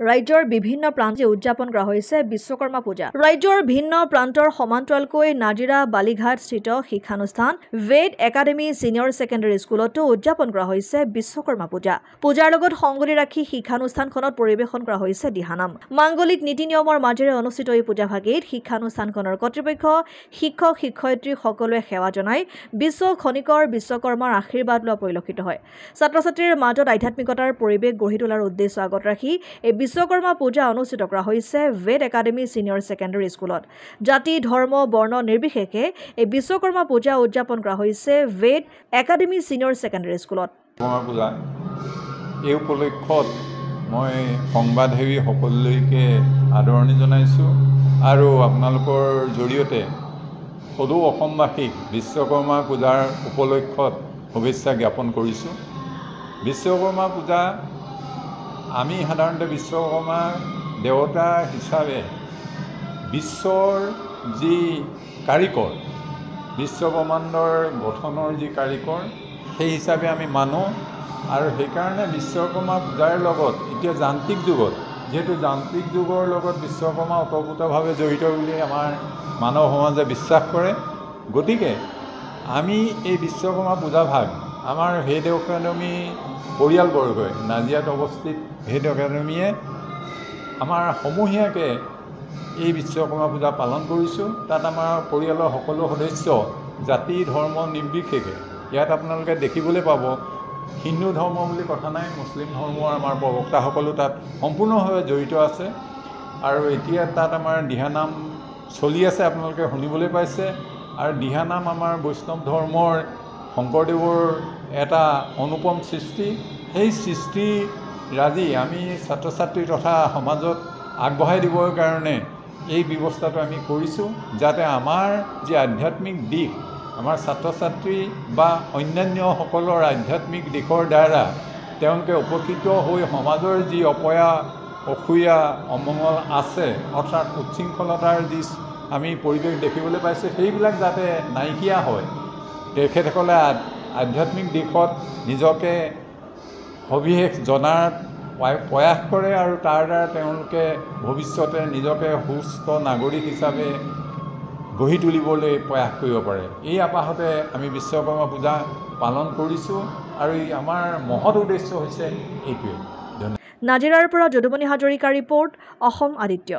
ৰাজ্যৰ বিভিন্ন প্ৰান্তে উদযাপন কৰা হৈছে বিশ্বকৰ্মা পূজা। ৰাজ্যৰ ভিন্ন প্ৰান্তৰ সমান্তৰালকৈ নাজিৰা বালিঘাট স্থিত শিক্ষানুষ্ঠান ভেদ একাডেমী ছিনিয়ৰ ছেকেণ্ডেৰী স্কুলতো উদযাপন কৰা হৈছে বিশ্বকৰ্মা পূজা। পূজাৰ লগত সংগতি ৰাখি শিক্ষানুষ্ঠানখনত পৰিৱেশন কৰা হৈছে দিহানাম। মাংগলিক নীতি নিয়মৰ মাজেৰে অনুষ্ঠিত এই পূজাভাগিত শিক্ষানুষ্ঠানখনৰ কৰ্তৃপক্ষ, শিক্ষক শিক্ষয়িত্ৰী সকলোৱে সেৱা জনাই বিশ্ব খনিকৰ বিশ্বকৰ্মাৰ আশীৰ্বাদ লোৱা পৰিলক্ষিত হয়। ছাত্ৰ-ছাত্ৰীৰ মাজত আধ্যাত্মিকতাৰ পৰিৱেশ গঢ়ি তোলাৰ উদ্দেশ্য আগত ৰাখি এই বিশ্বকৰ্মা পূজা অনুষ্ঠিত কৰা হৈছে ভেদ একাডেমী ছিনিয়ৰ ছেকেণ্ডেৰী স্কুলত। জাতি, ধৰ্ম, বৰ্ণ নিৰ্বিশেষে এই বিশ্বকৰ্মা পূজা উদযাপন কৰা হৈছে ভেদ একাডেমী ছিনিয়ৰ ছেকেণ্ডেৰী স্কুলত। পূজা এই উপলক্ষত মই সংবাদসেৱী সকলোলৈকে আদৰণি জনাইছোঁ আৰু আপোনালোকৰ জৰিয়তে সদৌ অসমবাসীক বিশ্বকৰ্মা পূজাৰ উপলক্ষত শুভেচ্ছা জ্ঞাপন কৰিছোঁ। বিশ্বকৰ্মা পূজা আমি সাধাৰণতে বিশ্বকৰ্মা দেৱতা হিচাপে বিশ্বৰ যি কাৰিকৰ, বিশ্বব্ৰহ্মাণ্ডৰ গঠনৰ যি কাৰিকৰ, সেই হিচাপে আমি মানো আৰু সেইকাৰণে বিশ্বকৰ্মা পূজাৰ লগত এতিয়া যান্ত্ৰিক যুগত, যিহেতু যান্ত্ৰিক যুগৰ লগত বিশ্বকৰ্মা ওতঃপ্ৰোতভাৱে জড়িত বুলি আমাৰ মানৱ সমাজে বিশ্বাস কৰে, গতিকে আমি এই বিশ্বকৰ্মা পূজাভাগ আমাৰ ভেদ একাডেমী পৰিয়ালবৰ্গই, নাজিৰাত অৱস্থিত ভেদ একাডেমীয়ে আমাৰ সমূহীয়াকৈ এই বিশ্বকৰ্মা পূজা পালন কৰিছোঁ। তাত আমাৰ পৰিয়ালৰ সকলো সদস্য জাতি ধৰ্ম নিৰ্বিশেষে ইয়াত আপোনালোকে দেখিবলৈ পাব। হিন্দু ধৰ্ম বুলি কথা নাই, মুছলিম ধৰ্মৰ আমাৰ প্ৰবক্তাসকলো তাত সম্পূৰ্ণভাৱে জড়িত আছে আৰু এতিয়া তাত আমাৰ দিহানাম চলি আছে, আপোনালোকে শুনিবলৈ পাইছে। আৰু দিহানাম আমাৰ বৈষ্ণৱ ধৰ্মৰ শংকৰদেৱৰ এটা অনুপম সৃষ্টি। সেই সৃষ্টিৰাজি আমি ছাত্ৰ ছাত্ৰী তথা সমাজত আগবঢ়াই দিবৰ কাৰণে এই ব্যৱস্থাটো আমি কৰিছোঁ, যাতে আমাৰ যি আধ্যাত্মিক দিশ, আমাৰ ছাত্ৰ ছাত্ৰী বা অন্যান্যসকলৰ আধ্যাত্মিক দিশৰ দ্বাৰা তেওঁলোকে উপকৃত হৈ সমাজৰ যি অসূয়া অমংগল আছে, অৰ্থাৎ উচ্ছৃংখলতাৰ যি আমি পৰিৱেশ দেখিবলৈ পাইছোঁ, সেইবিলাক যাতে নাইকিয়া হয়, তেখেতসকলে আধ্যাত্মিক দিশত নিজকে সবিশেষ জনাৰ প্ৰয়াস কৰে আৰু তাৰ দ্বাৰা তেওঁলোকে ভৱিষ্যতে নিজকে সুস্থ নাগৰিক হিচাপে গঢ়ি তুলিবলৈ প্ৰয়াস কৰিব পাৰে। এই আপাহতে আমি বিশ্বকৰ্মা পূজা পালন কৰিছোঁ আৰু আমাৰ মহৎ উদ্দেশ্য হৈছে এইটোৱে। নাজিৰাৰ পৰা যদুমণি হাজৰিকাৰ ৰিপৰ্ট, অসম আদিত্য।